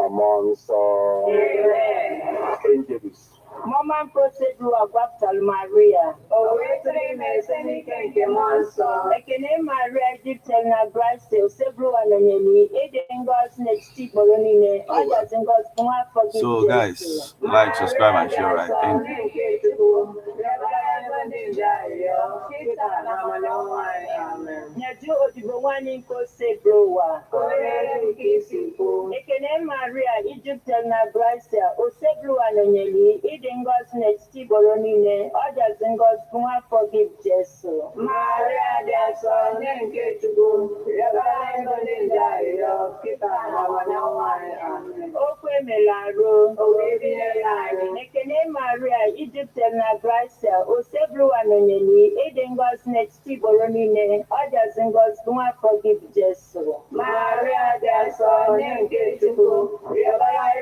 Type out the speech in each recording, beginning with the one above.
Monso. Angels. Mama procedure of Baptal Maria. Oh, we Monso. Ekene Maria Egyptian na Brazil, several anonymi, Eden God's next tip Bolonine, others in God's forgiveness. So guys, like, subscribe and share, right? Thank you. Nyaju Odibowani ko sebrowa. Ekene Maria Egyptian na Brazil, o sebro anonymi, Eden God's next tip Bolonine, others in God's forgive Jesus. Maria de son nke tugu okwe melaro ekene Maria Egypt na Brazil osebru anonyeli edengos next tiboronine others ngos kuma forgive Jesus. Maria de son nke tugu yabara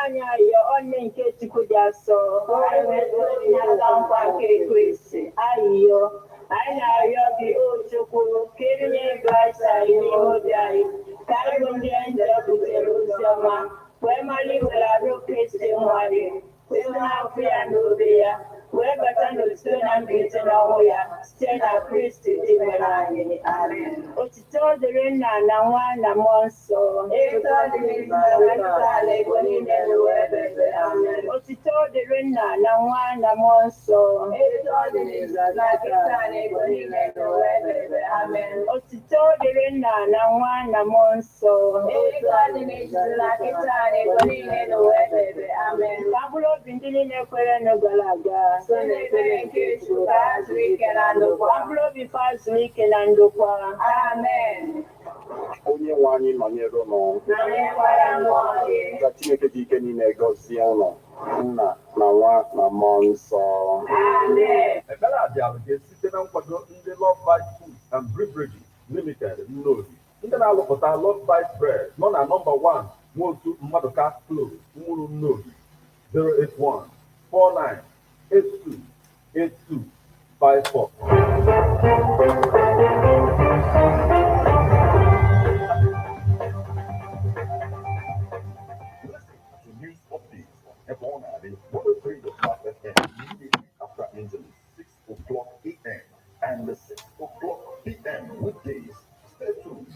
anya yo onne nke tugu jaso ayo ana yogi ochukwu kirinye gasa imobiai karibundi anja kuteruzama kwemali ularo Kristi mwari kwema afia nubia webatano sona mbitena hoya stena Kristi timerani. Amen. Otito dirina na wana monso otito dirina na wana monso otito dirina na wana monso kabulo bindili nekwere nogalaga last weekend and amen. Onye nwanyị nọnyere ụnụ ka Chineke dị ike niile gọzie ụnụ nna na nwa na mmụọ nsọ. Ekpere a bịara site na nkwado ndị Love Bite Foods and Beverage Limited Nnobi, ndị na-alụpụta Love Bite Bread nọ na nọmba 1 Nwotu Mmadụka Close, Nwuru Nnobi, 081 49 82 8254. News updates on Ebon and 103.5 FM immediately after Angeles, 6 o'clock a.m. and 6 o'clock p.m. weekdays. Stay tuned,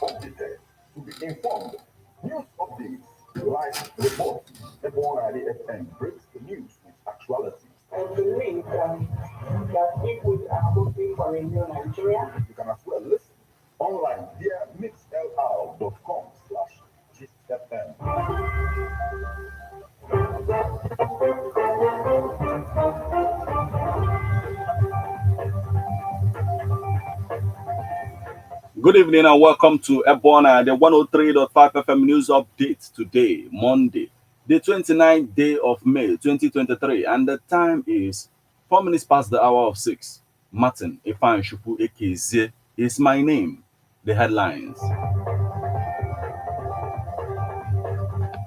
updated, to be informed. News updates, live reports. Ebon and FM breaks the news with actuality. And believe that people are hoping for a new Nigeria. You can as well listen online via mixlr.com/gistfm. Good evening and welcome to Ebona, the 103.5 FM news update today, Monday, the 29th day of May 2023, and the time is 4 minutes past the hour of 6. Martin Ifan Shupu Ekeze is my name. The headlines.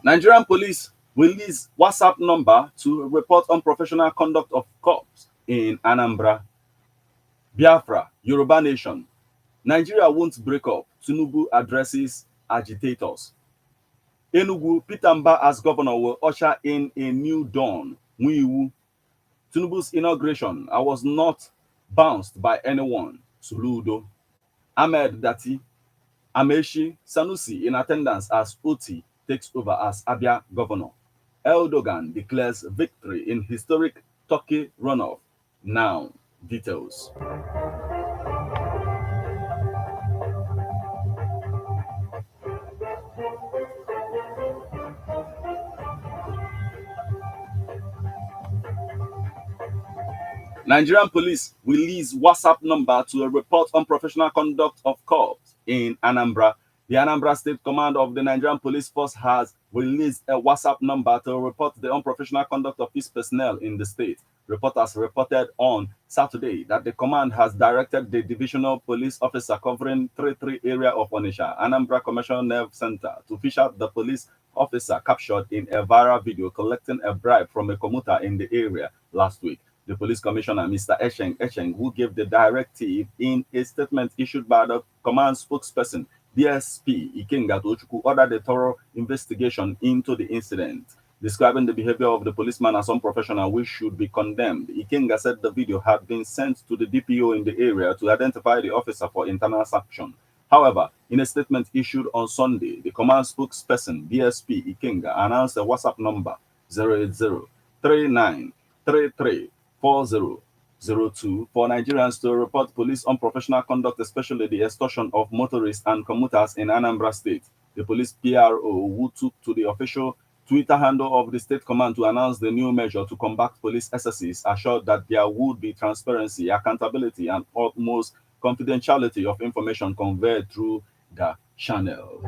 Nigerian police release WhatsApp number to report unprofessional conduct of cops in Anambra. Biafra, Yoruba Nation. Nigeria won't break up. Tinubu addresses agitators. Enugu, Peter Mba as governor will usher in a new dawn. Muiwu. Tinubu's inauguration. I was not bounced by anyone. Suludo. Ahmed Dati. Amechi Sanusi in attendance as Oti takes over as Abia governor. Erdogan declares victory in historic Turkey runoff. Now, details. Nigerian police release WhatsApp number to report unprofessional conduct of cops in Anambra. The Anambra State Command of the Nigerian Police Force has released a WhatsApp number to report the unprofessional conduct of its personnel in the state. Reporters reported on Saturday that the command has directed the divisional police officer covering 33 area of Onitsha, Anambra Commercial Nerve Center, to fish out the police officer captured in a viral video collecting a bribe from a commuter in the area last week. The police commissioner, Mr. Esheng, who gave the directive in a statement issued by the command spokesperson, DSP Ikenga Tochukwu ordered a thorough investigation into the incident, describing the behavior of the policeman as unprofessional, which should be condemned. Ikenga said the video had been sent to the DPO in the area to identify the officer for internal sanction. However, in a statement issued on Sunday, the command spokesperson, DSP Ikenga, announced a WhatsApp number 080-3933-4002 for Nigerians to report police unprofessional conduct, especially the extortion of motorists and commuters in Anambra State. The police PRO, who took to the official Twitter handle of the state command to announce the new measure to combat police excesses, assured that there would be transparency, accountability, and utmost confidentiality of information conveyed through the channel.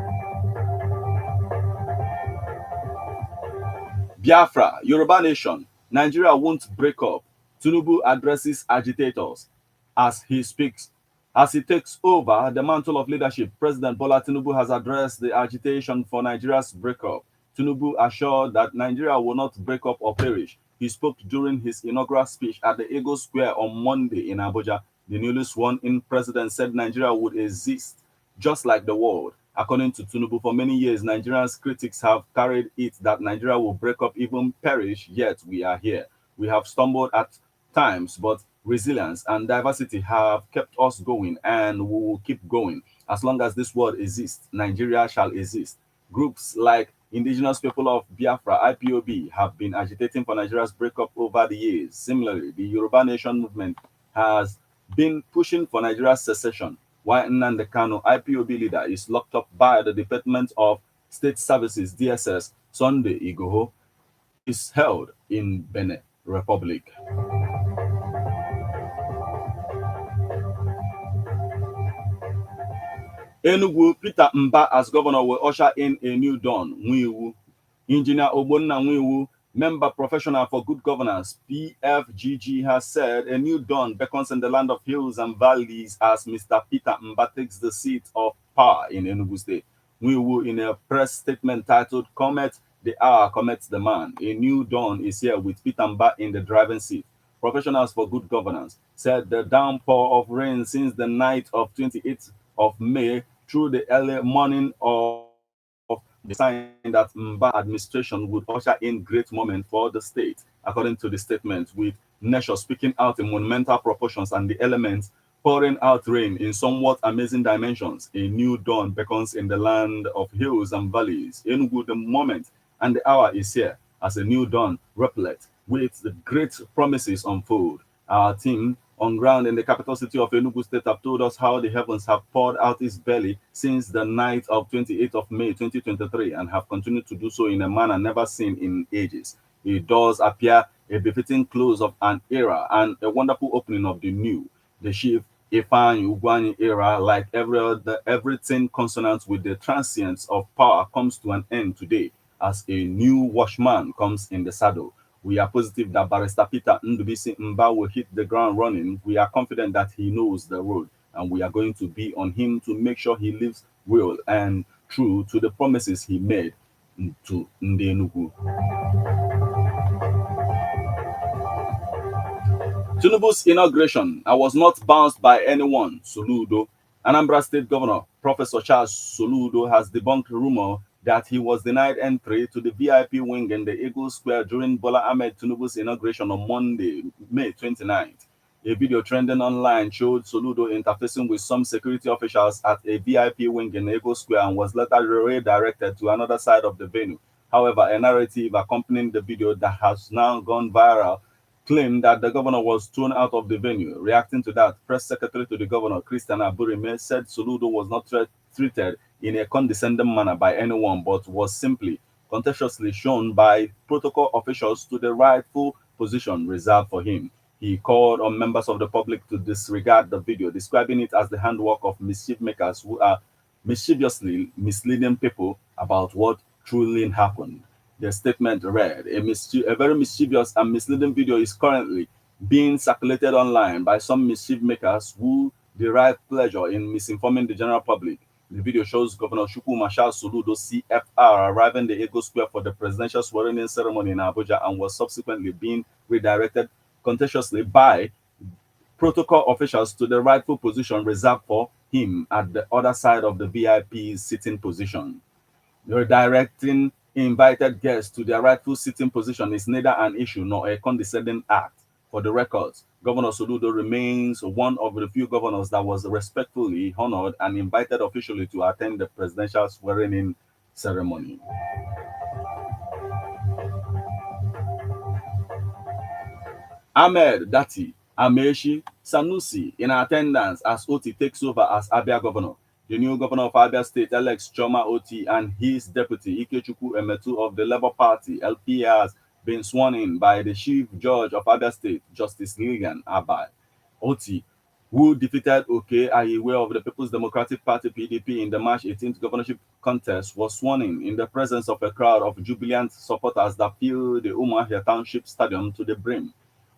Biafra, Yoruba Nation, Nigeria won't break up. Tinubu addresses agitators as he speaks. As he takes over the mantle of leadership, President Bola Tinubu has addressed the agitation for Nigeria's breakup. Tinubu assured that Nigeria will not break up or perish. He spoke during his inaugural speech at the Eagle Square on Monday in Abuja. The newly sworn-in president said Nigeria would exist just like the world. According to Tinubu, for many years, Nigerians' critics have carried it that Nigeria will break up, even perish, yet we are here. We have stumbled at times, but resilience and diversity have kept us going, and we will keep going. As long as this world exists, Nigeria shall exist. Groups like Indigenous People of Biafra, IPOB, have been agitating for Nigeria's breakup over the years. Similarly, the Yoruba Nation movement has been pushing for Nigeria's secession, while Nnamdi Kanu, IPOB leader, is locked up by the Department of State Services, DSS. Sunday Igboho is held in Benin Republic. Enugu, Peter Mba as governor will usher in a new dawn. Nwiwu. Engineer Ogbonna Nwiwu, member professional for good governance, PFGG, has said a new dawn beckons in the land of hills and valleys as Mr. Peter Mba takes the seat of power in Enugu State. Nwiwu, in a press statement titled "Comet the Hour, Comet the Man," a new dawn is here with Peter Mba in the driving seat. Professionals for good governance said the downpour of rain since the night of 28th of May through the early morning of the sign that Mba administration would usher in great moment for the state, according to the statement, with nature speaking out in monumental proportions and the elements pouring out rain in somewhat amazing dimensions. A new dawn beckons in the land of hills and valleys. Enugu, the moment and the hour is here as a new dawn replete with the great promises unfold. Our team on ground in the capital city of Enugu State have told us how the heavens have poured out its belly since the night of 28th of May 2023 and have continued to do so in a manner never seen in ages. It does appear a befitting close of an era and a wonderful opening of the new. The chief Ifeanyi Ugwuanyi era, like everything consonant with the transience of power, comes to an end today as a new watchman comes in the saddle. We are positive that Barrister Peter Ndubisi Mba will hit the ground running. We are confident that he knows the road, and we are going to be on him to make sure he lives well and true to the promises he made to Ndenugu. Tinubu's inauguration. I was not bounced by anyone, Soludo. Anambra State Governor Professor Charles Soludo has debunked rumor that he was denied entry to the VIP wing in the Eagle Square during Bola Ahmed Tinubu's inauguration on Monday, May 29th. A video trending online showed Soludo interfacing with some security officials at a VIP wing in Eagle Square and was later redirected to another side of the venue. However, a narrative accompanying the video that has now gone viral claimed that the governor was thrown out of the venue. Reacting to that, Press Secretary to the governor, Christian Aburime, said Soludo was not treated in a condescending manner by anyone, but was simply contextually shown by protocol officials to the rightful position reserved for him. He called on members of the public to disregard the video, describing it as the handwork of mischief makers who are mischievously misleading people about what truly happened. The statement read, a very mischievous and misleading video is currently being circulated online by some mischief makers who derive pleasure in misinforming the general public. The video shows Governor Chukwuma Soludo, CFR, arriving the Eagle Square for the presidential swearing-in ceremony in Abuja and was subsequently being redirected contentiously by protocol officials to the rightful position reserved for him at the other side of the VIP's sitting position. Redirecting invited guests to their rightful sitting position is neither an issue nor a condescending act. For the records, Governor Soludo remains one of the few governors that was respectfully honored and invited officially to attend the presidential swearing-in ceremony. Ahmed Dati Amechi Sanusi in attendance as Oti takes over as Abia governor. The new governor of Abia State, Alex Choma Oti, and his deputy, Ikechukwu Emetu of the Labour Party, LP, has been sworn in by the Chief Judge of Abia State, Justice Lillian Abai. Oti, who defeated Oke Ayiwe of the People's Democratic Party, PDP, in the March 18th governorship contest, was sworn in the presence of a crowd of jubilant supporters that filled the Umuahia Township Stadium to the brim.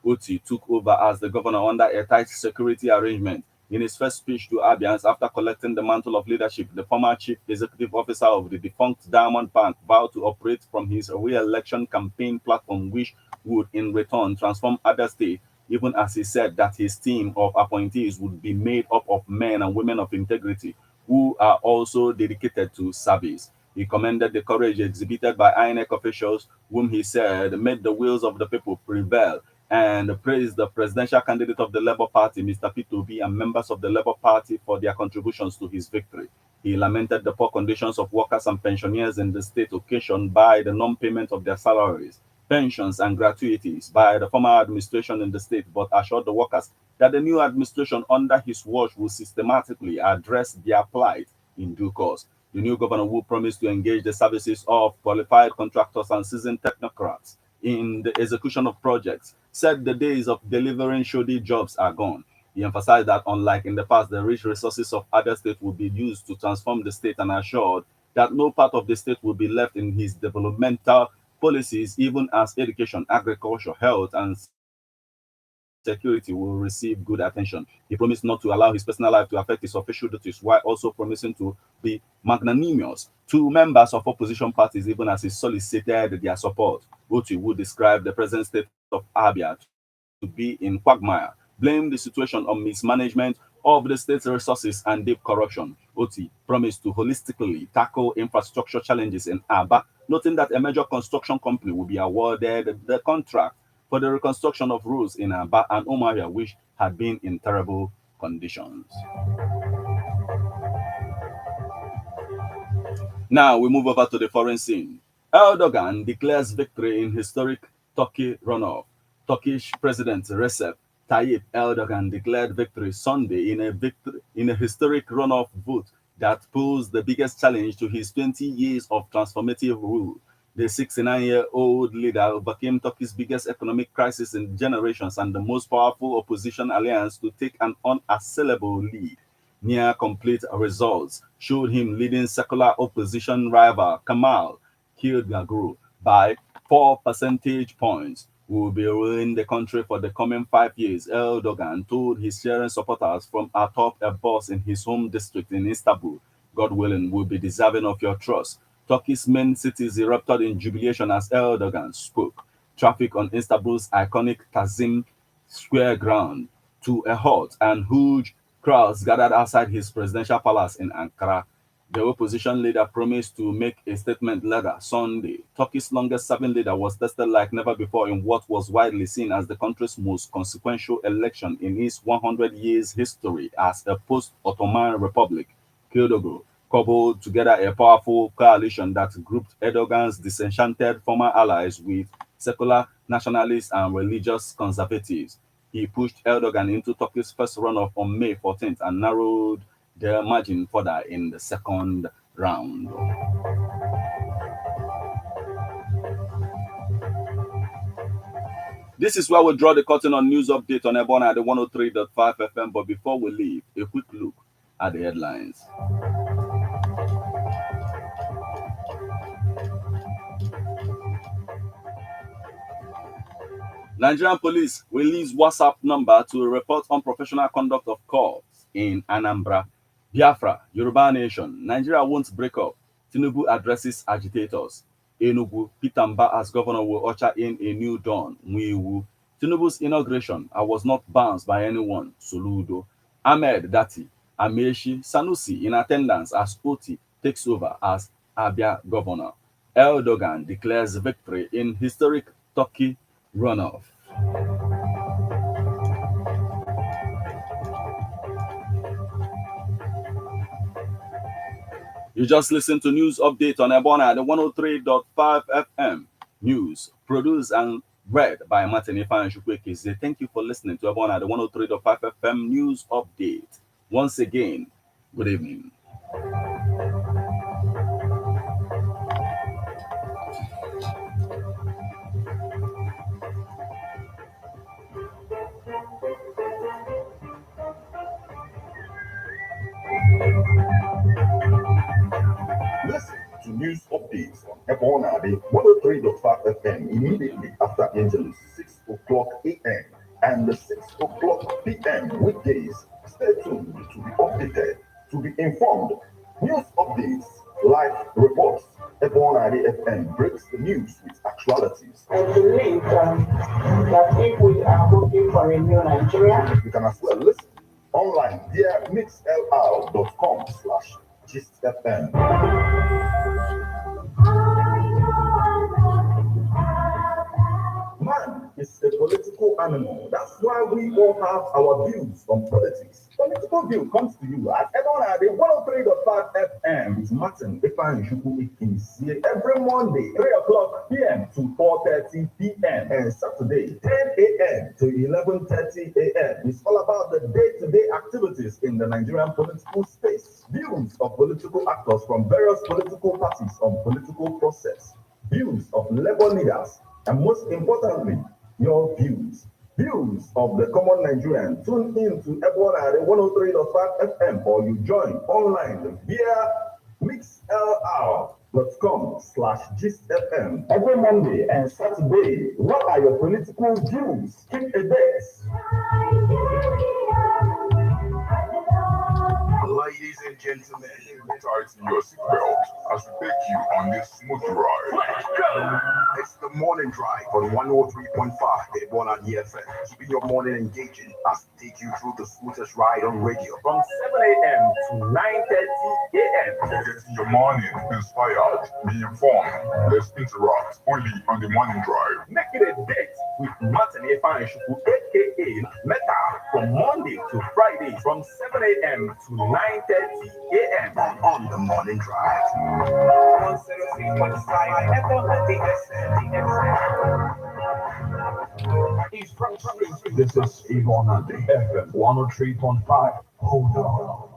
Oti took over as the governor under a tight security arrangement. In his first speech to Abians after collecting the mantle of leadership, the former chief executive officer of the defunct Diamond Bank vowed to operate from his re-election campaign platform, which would in return transform Abia State, even as he said that his team of appointees would be made up of men and women of integrity who are also dedicated to service. He commended the courage exhibited by INEC officials, whom he said made the wills of the people prevail, and praised the presidential candidate of the Labour Party, Mr. Peterobi, and members of the Labour Party for their contributions to his victory. He lamented the poor conditions of workers and pensioners in the state occasioned by the non-payment of their salaries, pensions, and gratuities by the former administration in the state, but assured the workers that the new administration under his watch will systematically address their plight in due course. The new governor will promise to engage the services of qualified contractors and seasoned technocrats in the execution of projects, said the days of delivering shoddy jobs are gone. He emphasized that unlike in the past, the rich resources of Abia State will be used to transform the state and assured that no part of the state will be left in his developmental policies, even as education, agriculture, health, and security will receive good attention. He promised not to allow his personal life to affect his official duties while also promising to be magnanimous to members of opposition parties, even as he solicited their support. Oti would describe the present state of Abia to be in quagmire, blamed the situation on mismanagement of the state's resources and deep corruption. Oti promised to holistically tackle infrastructure challenges in Aba, noting that a major construction company will be awarded the contract for the reconstruction of roads in Aba and Umuahia, which had been in terrible conditions. Now we move over to the foreign scene. Erdogan declares victory in historic Turkey runoff. Turkish President Recep Tayyip Erdogan declared victory Sunday in a historic runoff vote that posed the biggest challenge to his 20 years of transformative rule. The 69-year-old leader overcame Turkey's biggest economic crisis in generations and the most powerful opposition alliance to take an unassailable lead. Near complete results showed him leading secular opposition rival Kemal Kılıçdaroğlu by 4 percentage points. We will be ruling the country for the coming 5 years, Erdogan told his Syrian supporters from atop a bus in his home district in Istanbul. God willing, will be deserving of your trust. Turkey's main cities erupted in jubilation as Erdogan spoke. Traffic on Istanbul's iconic Taksim Square ground to a halt, and huge crowds gathered outside his presidential palace in Ankara. The opposition leader promised to make a statement later Sunday. Turkey's longest-serving leader was tested like never before in what was widely seen as the country's most consequential election in its 100 years history as a post-Ottoman republic. Kılıçdaroğlu cobbled together a powerful coalition that grouped Erdogan's disenchanted former allies with secular nationalists and religious conservatives. He pushed Erdogan into Turkey's first runoff on May 14th and narrowed the margin further in the second round. This is where we draw the curtain on news update on Ebona at the 103.5 FM. But before we leave, a quick look at the headlines. Nigerian police release WhatsApp number to report unprofessional conduct of cops in Anambra. Biafra, Yoruba Nation, Nigeria won't break up. Tinubu addresses agitators. Enugu, Pitamba as governor will usher in a new dawn. Mwiwu. Tinubu's inauguration, I was not bounced by anyone. Soludo. Ahmed Dati, Amechi Sanusi in attendance as Oti takes over as Abia governor. Erdogan declares victory in historic Turkey runoff. You just listened to news update on Ebona, the 103.5 FM news, produced and read by Martin Ifan Shukweke. Thank you for listening to Ebona, the 103.5 FM news update. Once again, good evening. Listen to news updates on Ebona, the 103.5 FM immediately after Angelus, 6 o'clock a.m. and the 6 o'clock p.m. weekdays. Stay tuned to be updated, to be informed. News updates, live reports. Ebona FM breaks the news with actualities. I believe that if we are looking for a new Nigeria, You can as well listen online via mixlr.com/gistfm. Man is a political animal. That's why we all have our views on politics. Political View comes to you at Ebona, the 103.5 FM with Martin Ifan Shukweke every Monday, 3 o'clock p.m. to 4:30 p.m. and Saturday, 10 a.m. to 11:30 a.m. It's all about the day-to-day activities in the Nigerian political space. Views of political actors from various political parties on political process. Views of labor leaders. And most importantly, your views. Views of the common Nigerian. Tune in to Ebona, the 103.5 FM, or you join online via mixlr.com/gistfm every Monday and Saturday. What are your political views? Keep a date. Ladies and gentlemen, tighten your seatbelt as we take you on this smooth ride. Let's go! It's the morning drive on 103.5 Ebona DFM. Keeping your morning engaging as we take you through the smoothest ride on radio From 7 a.m. to 9:30 a.m. Getting your morning inspired, be informed. Let's interact only on the morning drive. Make it a date with Martin Ifan Shukweke, aka Meta, from Monday to Friday from 7 a.m. to 9:30 a.m. On the morning drive. 103.5 This is Ebona FM 103.5. Hold on.